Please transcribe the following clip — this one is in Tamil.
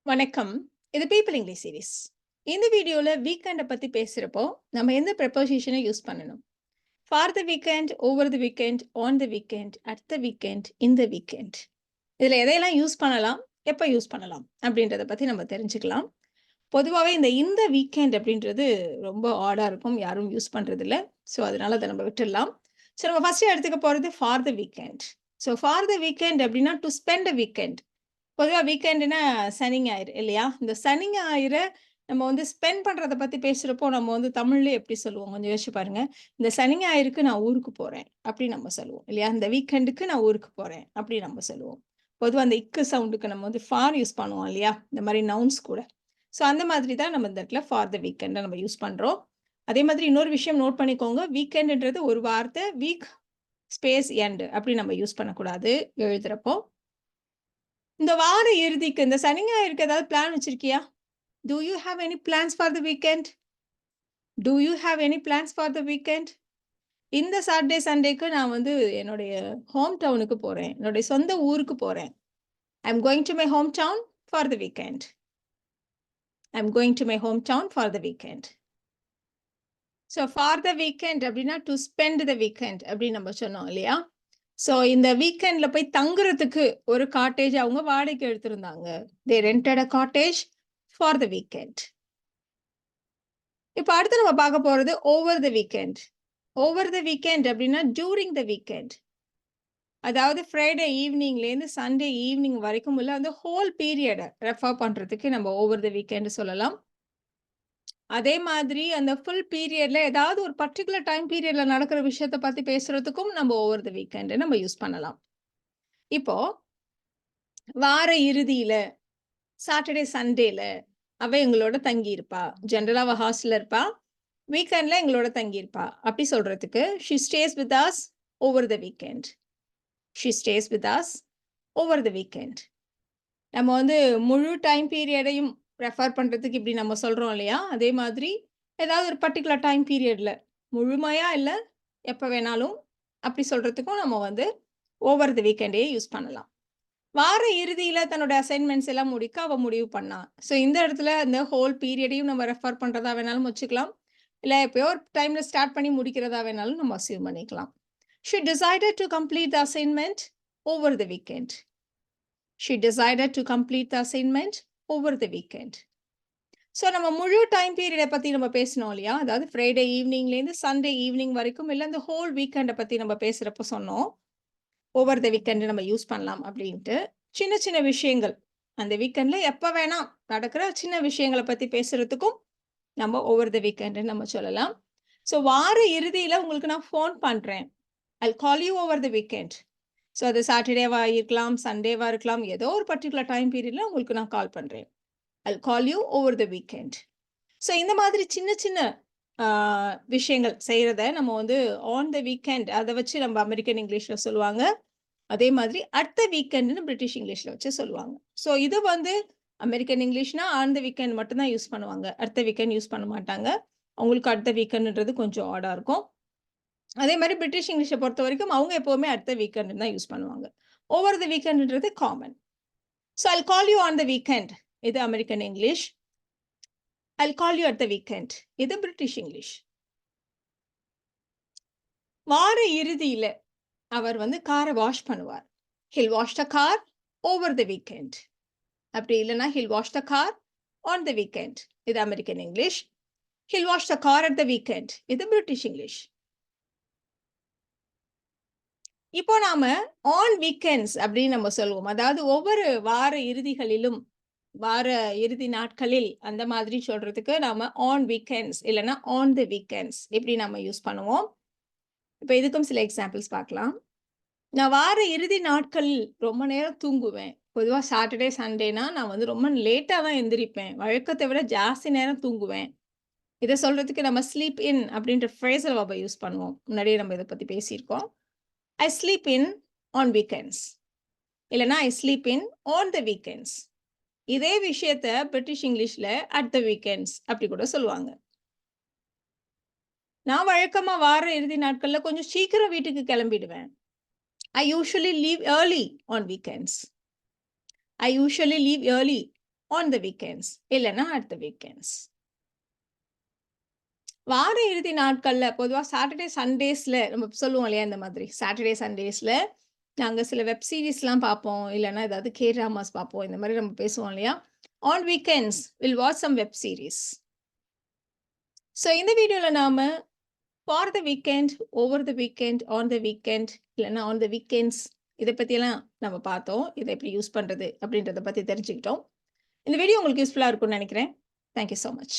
வணக்கம். இது பீப்பிள் இங்கிலீஷ் சீரிஸ். இந்த வீடியோல வீக்கெண்ட பத்தி பேசுறப்போ, நம்ம எந்த ப்ரிப்போசிஷன யூஸ் பண்ணணும்? For the weekend, over the weekend, on the weekend, at the weekend, in the weekend. இதுல எதையெல்லாம் யூஸ் பண்ணலாம்? எப்ப யூஸ் பண்ணலாம்? அப்படின்றத பத்தி நம்ம தெரிஞ்சுக்கலாம். பொதுவாவே இந்த வீக்கெண்ட் அப்படின்றது ரொம்ப ஆடா இருக்கும். யாரும் யூஸ் பண்றதில்ல. ஸோ, அதனால அத நம்ம விட்டுடலாம். ஸோ, நம்ம ஃபர்ஸ்ட் எடுத்துக்க போறது for the weekend. So, for the weekend அப்படின்னா டு ஸ்பெண்ட் அ வீக்கெண்ட். பொதுவா வீக்கெண்டுனா சனி, ஞாயிறு இல்லையா? இந்த சனி, ஞாயிற நம்ம ஸ்பெண்ட் பண்றத பத்தி பேசுறப்போ, நம்ம தமிழ்ல எப்படி சொல்லுவோம்? கொஞ்சம் யோசிச்சு பாருங்க. இந்த சனி, ஞாயிறுக்கு நான் ஊருக்கு போறேன். அப்படி நம்ம சொல்லுவோம். இல்லையா? இந்த வீக்கெண்டுக்கு நான் ஊருக்கு போறேன். அப்படி நம்ம சொல்லுவோம். பொதுவா அந்த இக்கு சவுண்டுக்கு நம்ம ஃபார் யூஸ் பண்ணுவோம் இல்லையா? இந்த மாரி நவுன்ஸ் கூட. ஸோ அந்த மாதிரி தான் நம்ம இந்த இடத்துல ஃபார் த வீக்கெண்ட நம்ம யூஸ் பண்றோம். அதே மாதிரி இன்னொரு விஷயம் நோட் பண்ணிக்கோங்க. வீக்கெண்டுன்றது ஒரு வார்த்தை. வீக் ஸ்பேஸ் எண்ட் அப்படி நம்ம யூஸ் பண்ணக்கூடாது எழுதுறப்போ. இந்த வார இறுதிக்கு இந்த சனி, ஞாயிறுக்கு ஏதாவது பிளான் வச்சிருக்கியா? Do you have any plans for the weekend? Do you have any plans for the weekend? இந்த சாட்டர்டே, சண்டேக்கு நான் என்னுடைய ஹோம் டவுனுக்கு போறேன். என்னுடைய சொந்த ஊருக்கு போறேன். I am going to my home town for the weekend. I am going to my home town for the weekend. So for the weekend அப்படின்னா டு ஸ்பெண்ட் த வீக்கெண்ட் அப்படின்னு நம்ம சொன்னோம் இல்லையா? ஸோ இந்த வீக்கெண்ட்ல போய் தங்குறதுக்கு ஒரு காட்டேஜ் அவங்க வாடகைக்கு எடுத்திருந்தாங்க. They rented a cottage for the weekend. இப்ப அடுத்து நம்ம பார்க்க போறது over the weekend. Over the weekend அப்படின்னா டூரிங் த வீக்கெண்ட். அதாவது ஃப்ரைடே ஈவினிங்லேருந்து சண்டே ஈவினிங் வரைக்கும் உள்ள அந்த ஹோல் பீரியட ரெஃபர் பண்றதுக்கு நம்ம ஓவர் த வீக்கெண்ட் சொல்லலாம். அதே மாதிரி அந்த ஃபுல் பீரியட்ல ஏதாவது ஒரு பர்ட்டிகுலர் டைம் பீரியட்ல நடக்கிற விஷயத்த பத்தி பேசுறதுக்கும் நம்ம ஓவர் த வீக்கெண்ட் நம்ம யூஸ் பண்ணலாம். இப்போ வார இறுதியில சாட்டர்டே, சண்டேல அவ எங்களோட தங்கி இருப்பா. ஜெனரலா அவ ஹாஸ்டல்ல இருப்பா. வீக்கெண்ட்ல எங்களோட தங்கியிருப்பா. அப்படி சொல்றதுக்கு she stay with us over the weekend. She stay with us over the weekend. நம்ம முழு டைம் பீரியடையும் ரெஃபர் பண்றதுக்கு இப்படி நம்ம சொல்றோம் இல்லையா? அதே மாதிரி ஏதாவது ஒரு பர்ட்டிகுலர் டைம் பீரியட்ல முழுமையா இல்ல, எப்ப வேணாலும் அப்படி சொல்றதுக்கும் நம்ம ஓவர் த வீக்கெண்டயே யூஸ் பண்ணலாம். வார இறுதியில தன்னோட அசைன்மென்ட்ஸ் எல்லாம் முடிக்க அவ முடிவு பண்ணா. ஸோ இந்த இடத்துல இந்த ஹோல் பீரியடையும் நம்ம ரெஃபர் பண்றதா வேணாலும் வச்சுக்கலாம். இல்ல எப்பயோ ஒரு டைம்ல ஸ்டார்ட் பண்ணி முடிக்கிறதா வேணாலும் நம்ம அஸ்யூம் பண்ணிக்கலாம். She decided to complete the assignment over the weekend. She decided to complete the assignment over the weekend. So நம்ம முழு டைம் பீரியட பத்தி நம்ம பேசினோம் இல்லையா? அதாவது ஃப்ரைடே ஈவினிங்லேருந்து சண்டே ஈவினிங் வரைக்கும் இல்ல இந்த ஹோல் வீக்கெண்ட பத்தி நம்ம பேசுறப்போ சொன்னோம். ஓவர் த வீக்கெண்ட் நம்ம யூஸ் பண்ணலாம் அப்படின்ட்டு. சின்ன சின்ன விஷயங்கள் அந்த வீக்கெண்ட்ல எப்ப வேணா நடக்கிற சின்ன விஷயங்கள பத்தி பேசுறதுக்கும் நம்ம ஓவர் த வீக்கெண்ட் நம்ம சொல்லலாம். ஸோ வார இறுதியில உங்களுக்கு நான் ஃபோன் பண்றேன். I'll call you over the weekend. So அது சாட்டர்டேவா இருக்கலாம், சண்டேவா இருக்கலாம். ஏதோ ஒரு பர்ட்டிகுலர் டைம் பீரியட்ல உங்களுக்கு நான் கால் பண்றேன். I'll call you over the weekend. So இந்த மாதிரி சின்ன சின்ன ஆ விஷயங்கள் செய்றத நம்ம ஆன் த வீக்கெண்ட் அத வச்சு நம்ம அமெரிக்கன் இங்கிலீஷ்ல சொல்லுவாங்க. அதே மாதிரி அட் த வீக்கெண்ட்ன்னு பிரிட்டிஷ் இங்கிலீஷ்ல வச்சு சொல்லுவாங்க. ஸோ இது அமெரிக்கன் இங்கிலீஷ்னா ஆன் த வீக்கெண்ட் மட்டும் தான் யூஸ் பண்ணுவாங்க. அட் த வீக்கெண்ட் யூஸ் பண்ண மாட்டாங்க. அவங்களுக்கு அட் த வீக்கெண்ட்ன்றது கொஞ்சம் ஆடா இருக்கும். அதே மாரி பிரிட்டிஷ் இங்கிலீஷ பொறுத்தவரைக்கும் அவங்க எப்பவுமே அட் த வீக்கெண்ட் தான் யூஸ் பண்ணுவாங்க. ஓவர் த வீக்கெண்ட்ன்றது common. So I'll call you on the weekend இது American English. I'll call you at the weekend இது பிரிட்டிஷ் இங்கிலீஷ். வார இறுதியில அவர் கார வாஷ் பண்ணுவார். He'll wash the car over the weekend. அப்படி இல்லைன்னா he'll wash the car on the weekend இது American English. He'll wash the car at the weekend இது பிரிட்டிஷ் இங்கிலீஷ். இப்போ நாம ஆன் வீக்கெண்ட்ஸ் அப்படின்னு நம்ம சொல்லுவோம். அதாவது ஒவ்வொரு வார இறுதிகளிலும் வார இறுதி நாட்களில் அந்த மாதிரி சொல்றதுக்கு நாம ஆன் வீக்கெண்ட்ஸ் இல்லைன்னா ஆன் த வீக்கெண்ட்ஸ் இப்படி நம்ம யூஸ் பண்ணுவோம். இப்போ இதுக்கும் சில எக்ஸாம்பிள்ஸ் பார்க்கலாம். நான் வார இறுதி நாட்களில் ரொம்ப நேரம் தூங்குவேன். பொதுவா சாட்டர்டே, சண்டேனா நான் ரொம்ப லேட்டா தான் எந்திரிப்பேன். வழக்கத்தை விட ஜாஸ்தி நேரம் தூங்குவேன். இத சொல்றதுக்கு நம்ம ஸ்லீப் இன் அப்படின்ற ஃப்ரேஸல் வெர்ப யூஸ் பண்ணுவோம். முன்னாடியே நம்ம இத பத்தி பேசியிருக்கோம். I sleep in on weekends. இல்லன்னா I sleep in on the weekends. இதே விஷயத்த பிரிட்டிஷ் இங்கிலீஷ்ல அட் த வீக்கெண்ட்ஸ் அப்படி கூட சொல்லுவாங்க. நான் வழக்கமா வார இறுதி நாட்கள்ல கொஞ்சம் சீக்கிரம் வீட்டுக்கு கிளம்பிடுவேன். I usually leave early on weekends. I usually leave early on the weekends இல்லைன்னா அட் த வீக்கெண்ட்ஸ். வார இறுதி நாட்கள்ல பொதுவா சாட்டர்டே, சண்டேஸ்ல நம்ம சொல்லுவோம் இல்லையா? இந்த மாதிரி சாட்டர்டே, சண்டேஸ்ல நாங்க சில வெப் சீரிஸ்லாம் பார்ப்போம். இல்லன்னா ஏதாவது கே ட்ராமாஸ் பார்ப்போம். இந்த மாரி நம்ம பேசுவோம் இல்லையா? On weekends will watch some web series. So இந்த வீடியோல நாம for the weekend, over the weekend, on the weekend இல்லன்னா ஆன் த வீக்கெண்ட்ஸ் இத பத்தியெல்லாம் நம்ம பார்த்தோம். இத எப்படி யூஸ் பண்றது அப்படின்றத பத்தி தெரிஞ்சுக்கிட்டோம். இந்த வீடியோ உங்களுக்கு யூஸ்ஃபுல்லா இருக்கும்னு நெனைக்கிறேன். Thank you so much.